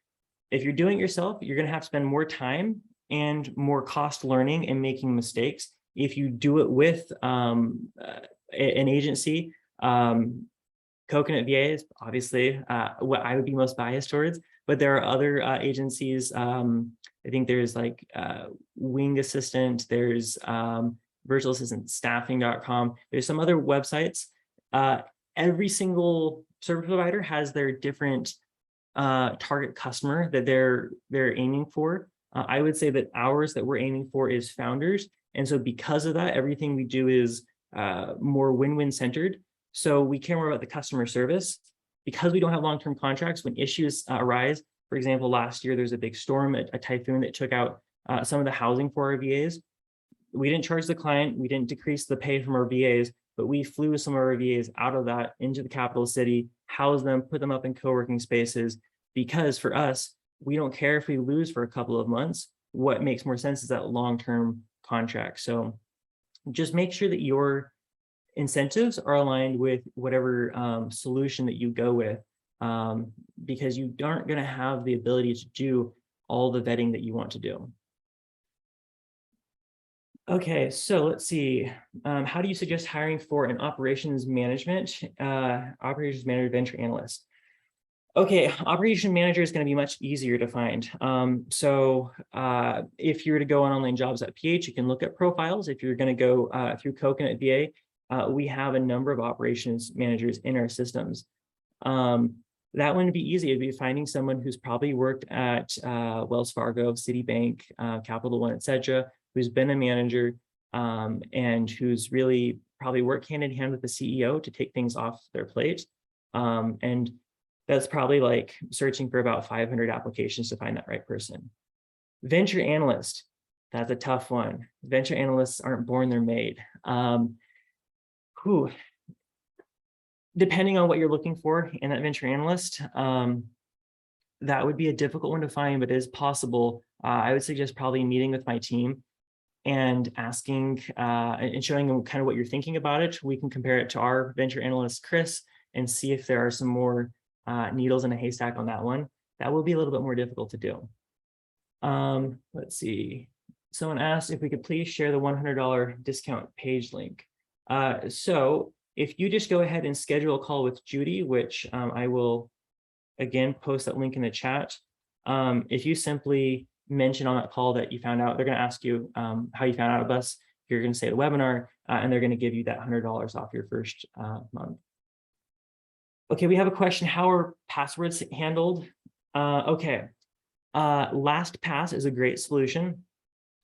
if you're doing it yourself, you're going to have to spend more time and more cost learning and making mistakes. If you do it with an agency, Coconut VA is obviously what I would be most biased towards, but there are other agencies. I think there's like Wing Assistant, there's virtual assistant staffing.com. There's some other websites. Every single service provider has their different target customer that they're aiming for. I would say that ours that we're aiming for is founders. And so because of that, everything we do is more win-win centered. So we care more about the customer service. Because we don't have long-term contracts, when issues arise, for example, last year there's a big storm, a typhoon that took out some of the housing for our VAs. We didn't charge the client, we didn't decrease the pay from our VAs, but we flew some of our VAs out of that into the capital city, housed them, put them up in co-working spaces, because for us, we don't care if we lose for a couple of months. What makes more sense is that long-term contract. So just make sure that your incentives are aligned with whatever solution that you go with, because you aren't going to have the ability to do all the vetting that you want to do. Okay, so let's see. How do you suggest hiring for an operations manager, venture analyst? Okay, operation manager is going to be much easier to find. If you were to go on onlinejobs.ph, you can look at profiles. If you're going to go through Coconut VA, we have a number of operations managers in our systems. That one would be easy. It'd be finding someone who's probably worked at Wells Fargo, Citibank, Capital One, etc., who's been a manager and who's really probably worked hand in hand with the CEO to take things off their plate. And that's probably like searching for about 500 applications to find that right person. Venture analyst, that's a tough one. Venture analysts aren't born, they're made. Depending on what you're looking for in that venture analyst, that would be a difficult one to find, but it is possible. I would suggest probably meeting with my team and asking and showing them kind of what you're thinking about it. We can compare it to our venture analyst, Chris, and see if there are some more needles in a haystack on that one. That will be a little bit more difficult to do. Let's see. Someone asked if we could please share the $100 discount page link. So if you just go ahead and schedule a call with Judy, which I will again post that link in the chat. If you simply mention on that call that you found out, they're going to ask you how you found out of us. You're going to say the webinar, and they're going to give you that $100 off your first month. Okay, we have a question. How are passwords handled? Okay, LastPass is a great solution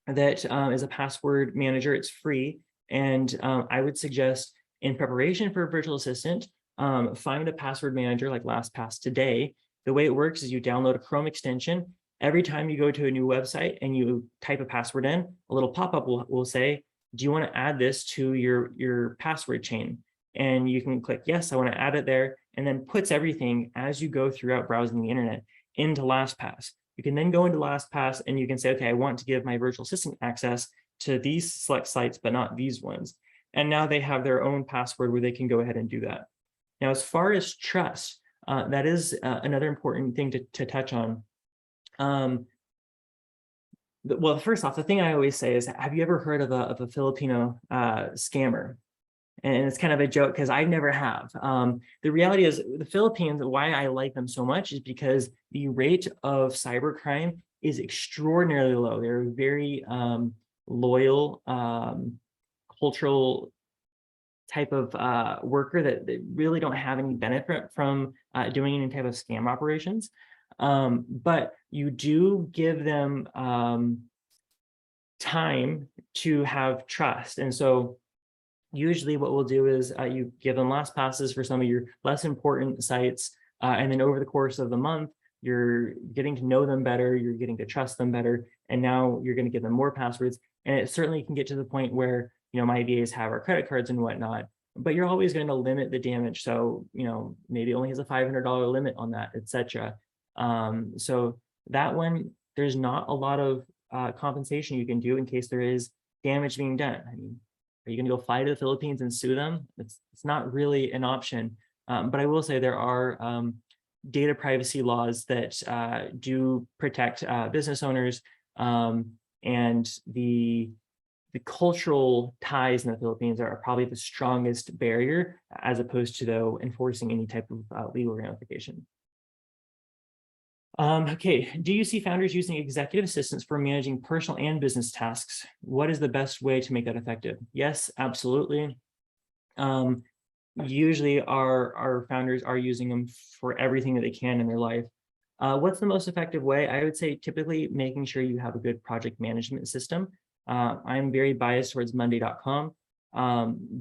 that is a password manager. It's free. And I would suggest in preparation for a virtual assistant, find a password manager like LastPass today. The way it works is you download a Chrome extension. Every time you go to a new website and you type a password in, a little pop-up will say, do you want to add this to your password chain? And you can click, yes, I want to add it there, and then puts everything as you go throughout browsing the internet into LastPass. You can then go into LastPass and you can say, okay, I want to give my virtual assistant access to these select sites, but not these ones. And now they have their own password where they can go ahead and do that. Now, as far as trust, that is another important thing to touch on. Well, first off, the thing I always say is, have you ever heard of a Filipino scammer? And it's kind of a joke because I never have. The reality is the Philippines, why I like them so much is because the rate of cybercrime is extraordinarily low. They're very loyal, cultural type of worker that really don't have any benefit from doing any type of scam operations. But you do give them time to have trust. And so usually what we'll do is you give them LastPasses for some of your less important sites. And then over the course of the month, you're getting to know them better, you're getting to trust them better, and now you're going to give them more passwords. And it certainly can get to the point where, you know, my VAs have our credit cards and whatnot, but you're always going to limit the damage. So, you know, maybe only has a $500 limit on that, etc. So that one, there's not a lot of compensation you can do in case there is damage being done. I mean, are you going to go fly to the Philippines and sue them? It's not really an option. But I will say there are data privacy laws that do protect business owners, and the cultural ties in the Philippines are probably the strongest barrier as opposed to though enforcing any type of legal ramification. Okay, do you see founders using executive assistants for managing personal and business tasks? What is the best way to make that effective? Yes, absolutely. Usually our founders are using them for everything that they can in their life. What's the most effective way? I would say typically making sure you have a good project management system. I'm very biased towards Monday.com,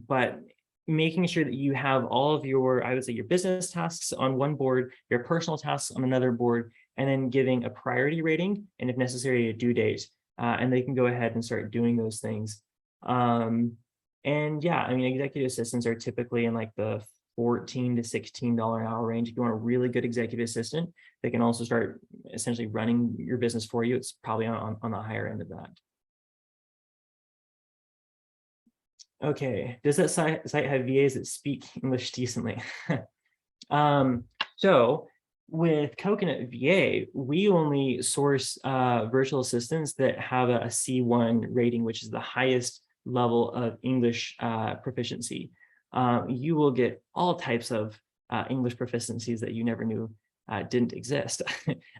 but making sure that you have all of your, I would say your business tasks on one board, your personal tasks on another board, and then giving a priority rating, and if necessary, a due date. And they can go ahead and start doing those things. And yeah, I mean, executive assistants are typically in like the $14 to $16 an hour range. If you want a really good executive assistant, they can also start essentially running your business for you. It's probably on the higher end of that. Okay, does that site have VAs that speak English decently? So with Coconut VA, we only source virtual assistants that have a C1 rating, which is the highest level of English proficiency. You will get all types of English proficiencies that you never knew didn't exist.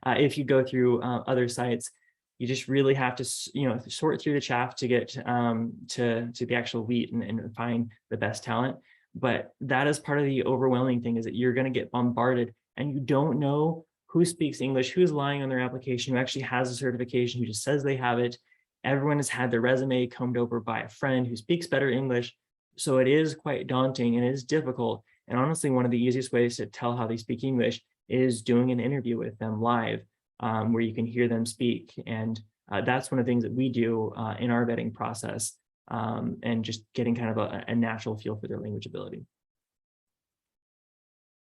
If you go through other sites, you just really have to, you know, sort through the chaff to get to the actual wheat and find the best talent. But that is part of the overwhelming thing, is that you're going to get bombarded and you don't know who speaks English, who's lying on their application, who actually has a certification, who just says they have it. Everyone has had their resume combed over by a friend who speaks better English. So it is quite daunting and it is difficult. And honestly, one of the easiest ways to tell how they speak English is doing an interview with them live, where you can hear them speak. And that's one of the things that we do in our vetting process, and just getting kind of a natural feel for their language ability.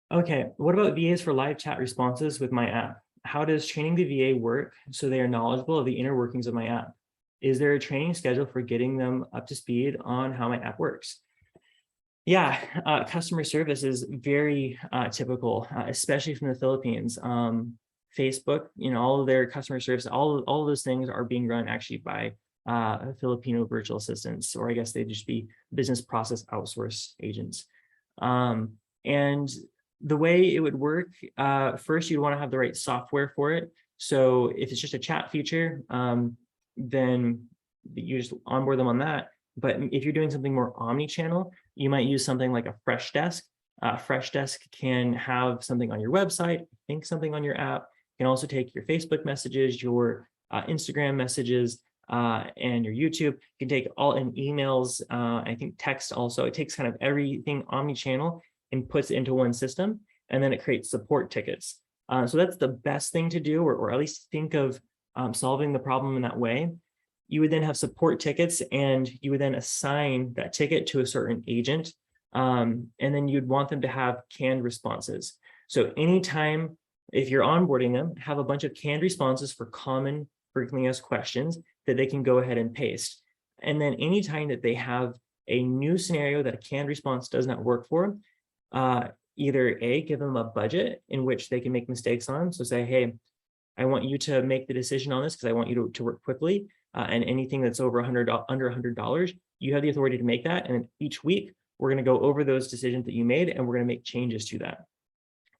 Okay, what about VAs for live chat responses with my app? How does training the VA work so they are knowledgeable of the inner workings of my app? Is there a training schedule for getting them up to speed on how my app works? Yeah, customer service is very typical, especially from the Philippines. Facebook, all of their customer service, all of those things are being run actually by Filipino virtual assistants, or I guess they'd just be business process outsource agents. And the way it would work, first you want to have the right software for it. So if it's just a chat feature, then you just onboard them on that. But if you're doing something more omni-channel, you might use something like a Freshdesk. Freshdesk can have something on your website, think something on your app, can also take your Facebook messages, your Instagram messages, and your YouTube. You can take all in emails, I think text also. It takes kind of everything omni-channel and puts it into one system, and then it creates support tickets. So that's the best thing to do, or at least think of solving the problem in that way. You would then have support tickets, and you would then assign that ticket to a certain agent. And then you'd want them to have canned responses. So anytime, if you're onboarding them, have a bunch of canned responses for common frequently asked questions that they can go ahead and paste. And then anytime that they have a new scenario that a canned response does not work for, either A, give them a budget in which they can make mistakes on. So say, hey, I want you to make the decision on this because I want you to work quickly. And anything that's over under $100, you have the authority to make that. And each week, we're going to go over those decisions that you made, and we're going to make changes to that.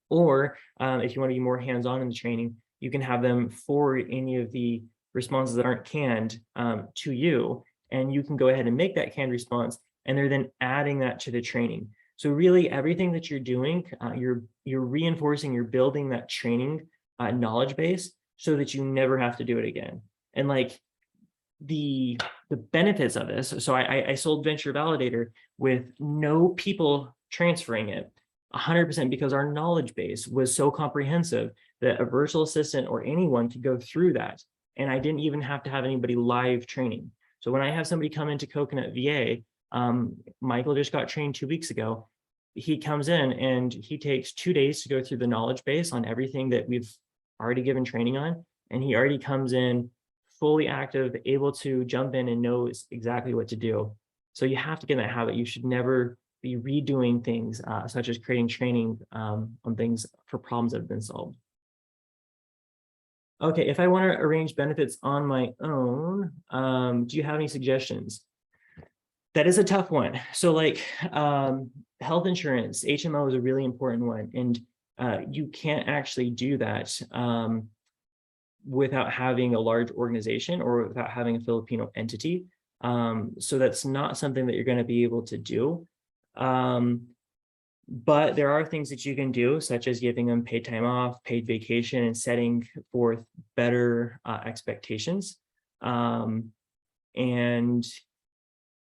Or if you want to be more hands-on in the training, you can have them forward any of the responses that aren't canned to you, and you can go ahead and make that canned response, and they're then adding that to the training. So really everything that you're doing, you're reinforcing, you're building that training knowledge base so that you never have to do it again. And like the benefits of this, so I sold Venture Validator with no people transferring it 100% because our knowledge base was so comprehensive that a virtual assistant or anyone could go through that. And I didn't even have to have anybody live training. So when I have somebody come into Coconut VA, Michael just got trained 2 weeks ago. He comes in and he takes 2 days to go through the knowledge base on everything that we've already given training on. And he already comes in fully active, able to jump in and knows exactly what to do. So you have to get in that habit. You should never be redoing things such as creating training on things for problems that have been solved. Okay, if I want to arrange benefits on my own, do you have any suggestions? That is a tough one. So like health insurance, HMO is a really important one. And you can't actually do that without having a large organization or without having a Filipino entity. So that's not something that you're going to be able to do. But there are things that you can do, such as giving them paid time off, paid vacation, and setting forth better expectations. And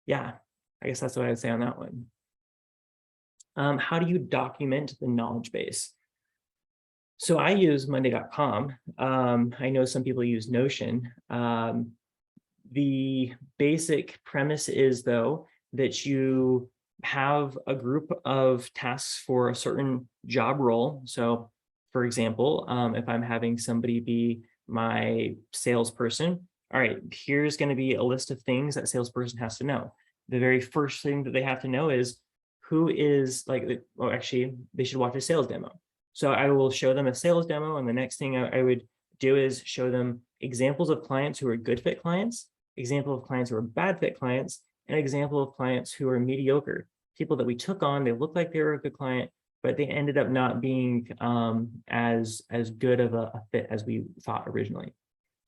yeah, I guess that's what I would say on that one. How do you document the knowledge base? So I use Monday.com. I know some people use Notion. The basic premise is, though, that you have a group of tasks for a certain job role. So, for example, if I'm having somebody be my salesperson, all right, here's going to be a list of things that salesperson has to know. The very first thing that they have to know is who is like, well, actually, they should watch a sales demo. So I will show them a sales demo, and the next thing I would do is show them examples of clients who are good fit clients, example of clients who are bad fit clients, an example of clients who are mediocre, people that we took on, they looked like they were a good client, but they ended up not being as good of a fit as we thought originally.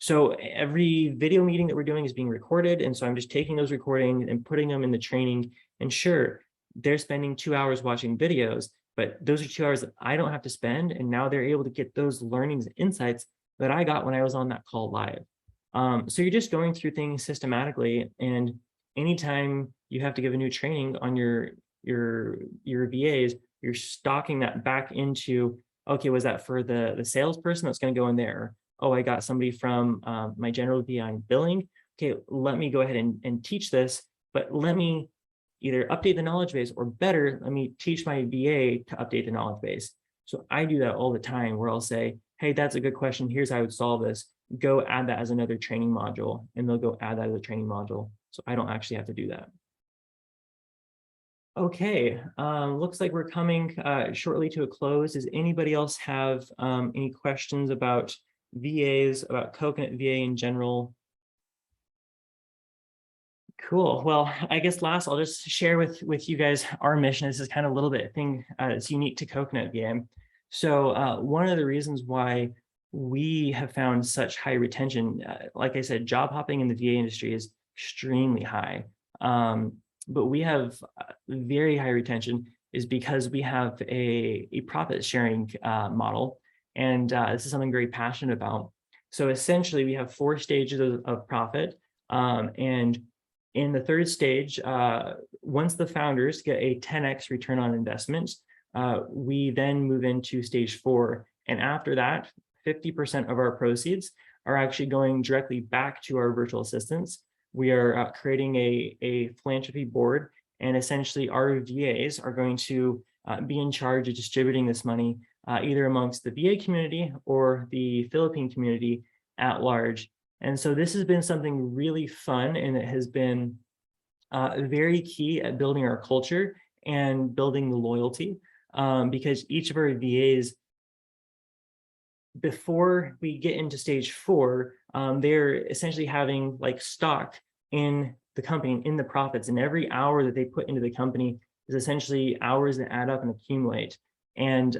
So every video meeting that we're doing is being recorded. And so I'm just taking those recordings and putting them in the training. And sure, they're spending 2 hours watching videos, but those are 2 hours that I don't have to spend. And now they're able to get those learnings and insights that I got when I was on that call live. So you're just going through things systematically, and anytime you have to give a new training on your VAs, you're stocking that back into, okay, was that for the salesperson that's going to go in there? Oh, I got somebody from my general VA on billing. Okay, let me go ahead and teach this, but let me either update the knowledge base, or better, let me teach my VA to update the knowledge base. So I do that all the time, where I'll say, hey, that's a good question. Here's how I would solve this. Go add that as another training module, and they'll go add that as a training module. So I don't actually have to do that. Okay, looks like we're coming shortly to a close. Does anybody else have any questions about VAs, about Coconut VA in general? Cool. Well, I guess last, I'll just share with you guys our mission. This is kind of a little bit thing that's unique to Coconut VA. So one of the reasons why we have found such high retention, like I said, job hopping in the VA industry is extremely high. But we have very high retention is because we have a profit sharing model. And this is something I'm very passionate about. So essentially, we have 4 stages of profit. And in the 3rd stage, once the founders get a 10x return on investment, we then move into stage 4. And after that, 50% of our proceeds are actually going directly back to our virtual assistants. We are creating a philanthropy board, and essentially our VAs are going to be in charge of distributing this money either amongst the VA community or the Philippine community at large. And so this has been something really fun, and it has been very key at building our culture and building the loyalty, because each of our VAs, before we get into stage 4, they're essentially having like stock in the company, in the profits, and every hour that they put into the company is essentially hours that add up and accumulate. And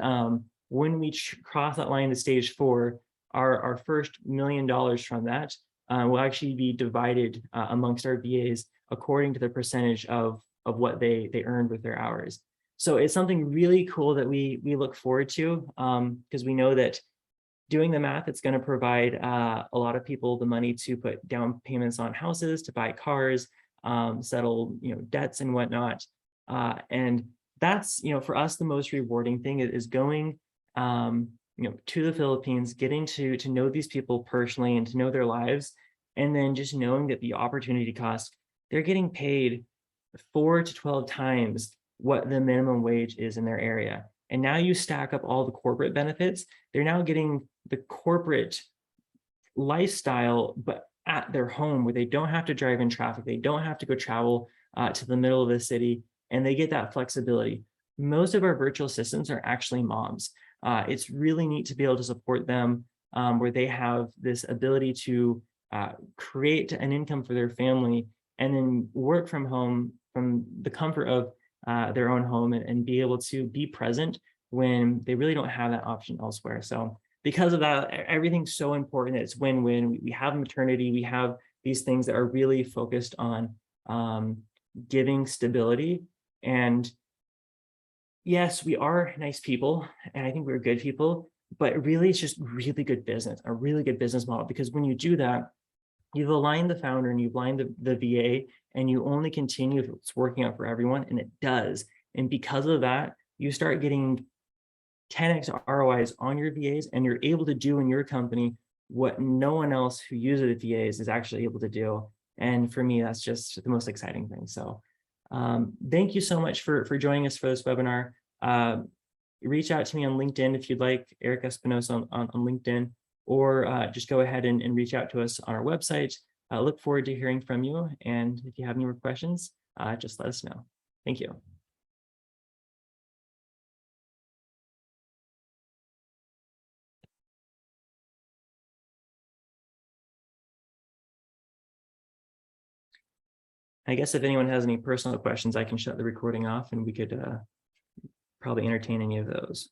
when we cross that line to stage 4, our first $1 million from that will actually be divided amongst our VAs according to the percentage of what they earned with their hours. So it's something really cool that we look forward to, because we know that doing the math, it's going to provide a lot of people the money to put down payments on houses, to buy cars, settle debts and whatnot. And that's for us the most rewarding thing is going to the Philippines, getting to know these people personally and to know their lives, and then just knowing that the opportunity cost, they're getting paid 4 to 12 times what the minimum wage is in their area. And now you stack up all the corporate benefits, they're now getting the corporate lifestyle, but at their home, where they don't have to drive in traffic, they don't have to go travel to the middle of the city, and they get that flexibility. Most of our virtual assistants are actually moms. It's really neat to be able to support them, where they have this ability to create an income for their family and then work from home from the comfort of their own home, and be able to be present when they really don't have that option elsewhere. So because of that, everything's so important that it's win-win. We have maternity, we have these things that are really focused on giving stability. And yes, we are nice people, and I think we're good people, but really it's just really good business, a really good business model, because when you do that, you've aligned the founder and you've aligned the VA, and you only continue if it's working out for everyone, and it does. And because of that, you start getting 10x ROIs on your VAs, and you're able to do in your company what no one else who uses the VAs is actually able to do. And for me, that's just the most exciting thing. So thank you so much for joining us for this webinar. Reach out to me on LinkedIn if you'd like, Eric Espinosa on LinkedIn, or just go ahead and reach out to us on our website. I look forward to hearing from you. And if you have any more questions, just let us know. Thank you. I guess if anyone has any personal questions, I can shut the recording off and we could probably entertain any of those.